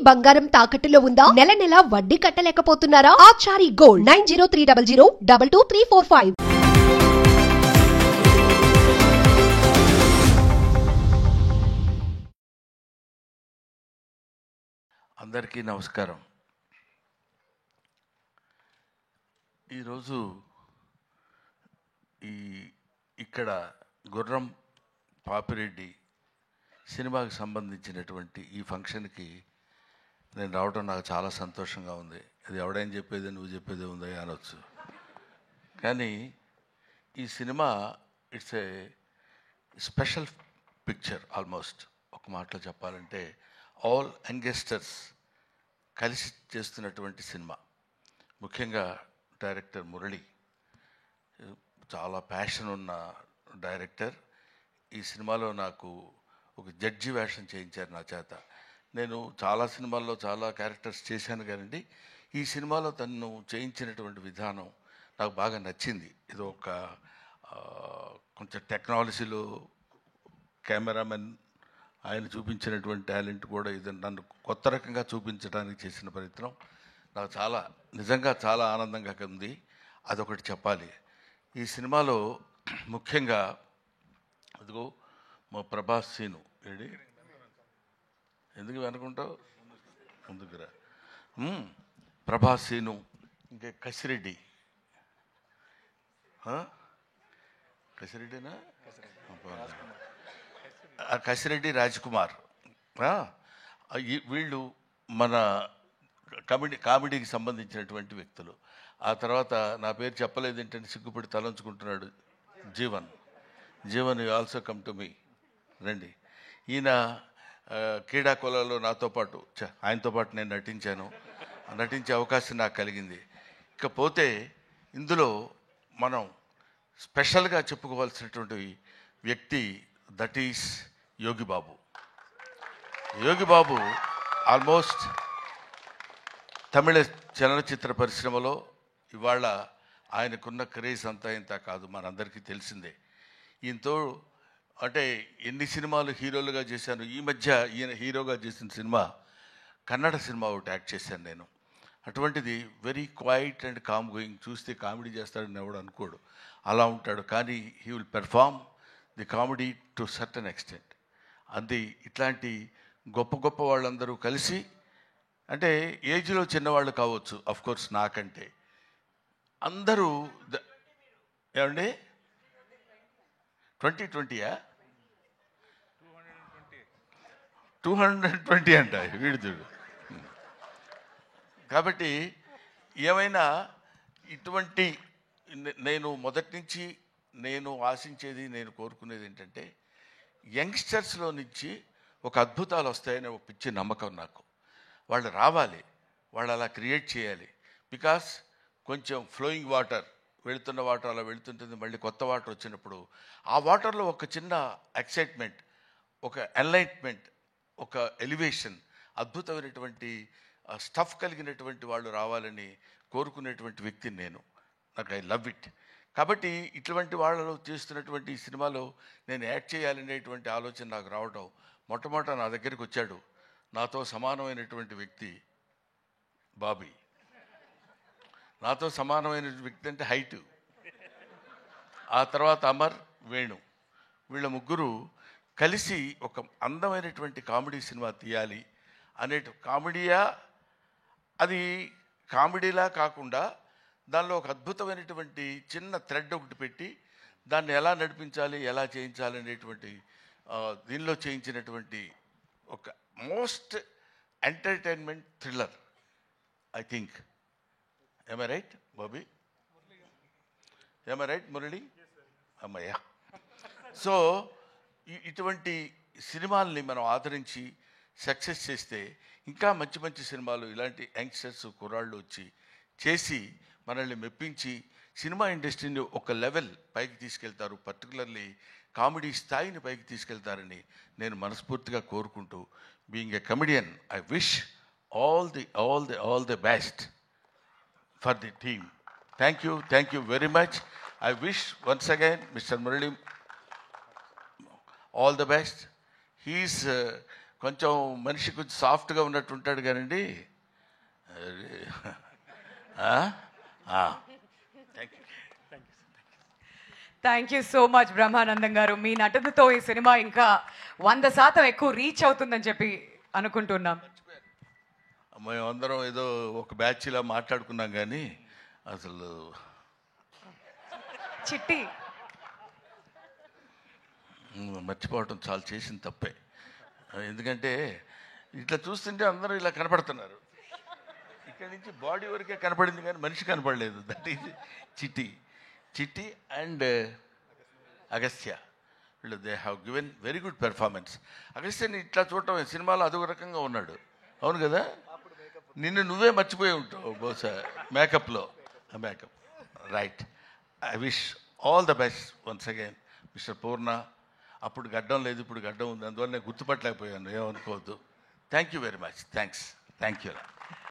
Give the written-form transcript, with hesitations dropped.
బంగారం తాకట్టులో ఉందా? నెల నెల వడ్డీ కట్టలేకపోతున్నారా? ఆచారి గోల్డ్ 9030022345. అందరికీ నమస్కారం. ఈరోజు ఇక్కడ గుర్రం పాపిరెడ్డి సినిమాకి సంబంధించినటువంటి ఈ ఫంక్షన్కి నేను రావడం నాకు చాలా సంతోషంగా ఉంది. అది ఎవడైనా చెప్పేది నువ్వు చెప్పేది ఉందా అనొచ్చు, కానీ ఈ cinema it's a special picture. Almost ఒక మాటలో చెప్పాలంటే ఆల్ యంగస్టర్స్ కలిసి చేస్తున్నటువంటి సినిమా. ముఖ్యంగా డైరెక్టర్ మురళి చాలా ప్యాషన్ ఉన్న డైరెక్టర్. ఈ సినిమాలో నాకు ఒక జడ్జి వేషం చేయించారు నా చేత. నేను చాలా సినిమాల్లో చాలా క్యారెక్టర్స్ చేశాను కానండి, ఈ సినిమాలో తను చేయించినటువంటి విధానం నాకు బాగా నచ్చింది. ఇది ఒక కొంచెం టెక్నాలజీలో కెమెరామెన్ ఆయన చూపించినటువంటి టాలెంట్ కూడా ఇది నన్ను కొత్త రకంగా చూపించడానికి చేసిన ప్రయత్నం నాకు చాలా నిజంగా చాలా ఆనందంగా ఉంది. అదొకటి చెప్పాలి. ఈ సినిమాలో ముఖ్యంగా అదిగో మా ప్రభాస్ సీను ఏడి ఎందుకు వెనుకుంటావు ముందుకురా. ప్రభాస్ సీను, ఇంకా కసిరెడ్డి, కసిరెడ్డినా కసిరెడ్డి రాజ్కుమార్, వీళ్ళు మన కామెడీకి సంబంధించినటువంటి వ్యక్తులు. ఆ తర్వాత నా పేరు చెప్పలేదు ఏంటంటే సిగ్గుపడి తలంచుకుంటున్నాడు Jeevan. You also come to me. రండి. ఈయన క్రీడాకోళంలో నాతో పాటు ఆయనతో పాటు నేను నటించే అవకాశం నాకు కలిగింది. ఇకపోతే ఇందులో మనం స్పెషల్గా చెప్పుకోవాల్సినటువంటి వ్యక్తి that is Yogibabu. Yogibabu almost తమిళ చలనచిత్ర పరిశ్రమలో ఇవాళ ఆయనకున్న క్రేజ్ అంతా ఇంత కాదు, మనందరికీ తెలిసిందే. ఈయనతో అంటే ఎన్ని సినిమాలు హీరోలుగా చేశాను. ఈ మధ్య ఈయన హీరోగా చేసిన సినిమా కన్నడ సినిమా ఒకటి యాక్ట్ చేశాను నేను. అటువంటిది very quiet and calm going. చూస్తే కామెడీ చేస్తాడని ఎవడు అనుకోడు, అలా ఉంటాడు. కానీ he will perform the comedy to certain extent. అది ఇట్లాంటి గొప్ప గొప్ప వాళ్ళందరూ కలిసి, అంటే ఏజ్లో చిన్నవాళ్ళు కావచ్చు అఫ్కోర్స్ నాకంటే, అందరూ ఏమండి 2020యా 220 అంట వీడిదుడు. కాబట్టి ఏమైనా ఇటువంటి నేను మొదటి నుంచి నేను ఆశించేది, నేను కోరుకునేది ఏంటంటే యంగ్స్టర్స్లో నుంచి ఒక అద్భుతాలు వస్తాయనే ఒక పిచ్చి నమ్మకం నాకు. వాళ్ళు రావాలి, వాళ్ళు అలా క్రియేట్ చేయాలి. బికాస్ కొంచెం ఫ్లోయింగ్ వాటర్, వెళుతున్న వాటర్ అలా వెళుతుంటుంది, మళ్ళీ కొత్త వాటర్ వచ్చినప్పుడు ఆ వాటర్లో ఒక చిన్న ఎక్సైట్మెంట్, ఒక ఎన్లైట్మెంట్, ఒక ఎలివేషన్, అద్భుతమైనటువంటి స్టఫ్ కలిగినటువంటి వాళ్ళు రావాలని కోరుకునేటువంటి వ్యక్తిని నేను. నాకు ఐ లవ్ ఇట్. కాబట్టి ఇటువంటి వాళ్ళు చేస్తున్నటువంటి ఈ సినిమాలో నేను యాక్ట్ చేయాలనేటువంటి ఆలోచన నాకు రావడం, మొట్టమొదట నా దగ్గరికి వచ్చాడు నాతో సమానమైనటువంటి వ్యక్తి బాబీ. నాతో సమానమైన వ్యక్తి అంటే హైటు. ఆ తర్వాత అమర్, వేణు, వీళ్ళ ముగ్గురు కలిసి ఒక అందమైనటువంటి కామెడీ సినిమా తీయాలి అనే కామెడీయా, అది కామెడీలా కాకుండా దానిలో ఒక అద్భుతమైనటువంటి చిన్న థ్రెడ్ ఒకటి పెట్టి దాన్ని ఎలా నడిపించాలి, ఎలా చేయించాలి అనేటువంటి దీనిలో చేయించినటువంటి ఒక most entertainment thriller I think. Am I right, Bobby? Am I right, Murali? అమ్మయ్యా. సో ఇటువంటి సినిమాల్ని మనం ఆదరించి సక్సెస్ చేస్తే ఇంకా మంచి మంచి సినిమాలు ఇలాంటి యంగ్స్టర్స్ కుర్రాళ్ళు వచ్చి చేసి మనల్ని మెప్పించి సినిమా ఇండస్ట్రీని ఒక లెవెల్ పైకి తీసుకెళ్తారు, పర్టికులర్లీ కామెడీ స్థాయిని పైకి తీసుకెళ్తారని నేను మనస్ఫూర్తిగా కోరుకుంటూ, being a comedian, I wish all the best for the team. Thank you very much. I wish once again Mr. Murali all the best. He is కొంచెం మనిషి కొంచెం సాఫ్ట్గా ఉన్నట్టు ఉంటాడు కానండి. Thank you. Thank you so much Brahmanandam గారు. మీ నటనతో ఈ సినిమా ఇంకా 100% ఎక్కువ రీచ్ అవుతుందని చెప్పి అనుకుంటున్నాం. మేమందరం ఏదో ఒక బ్యాచ్లా మాట్లాడుకున్నాం కానీ అసలు చిట్టి మర్చిపోవటం చాలా చేసిన తప్పే. ఎందుకంటే ఇట్లా చూస్తుంటే అందరూ ఇలా కనపడుతున్నారు. ఇక్కడి నుంచి బాడీ వరకే కనపడింది కానీ మనిషి కనపడలేదు. That is Chitti and Agastya. వీళ్ళు they have given very good performance. అగస్త్యని ఇట్లా చూడటం సినిమాలో అదొక రకంగా ఉన్నాడు. అవును కదా, నిన్ను నువ్వే మర్చిపోయి ఉంటావు బహుశా మేకప్లో. Makeup right. I wish all the best once again mister Poorna. అప్పుడు గడ్డం లేదు, ఇప్పుడు గడ్డం ఉంది, అందువల్ల నేను గుర్తుపట్టలేకపోయాను, ఏమనుకోవద్దు. Thank you very much. Thanks. Thank you.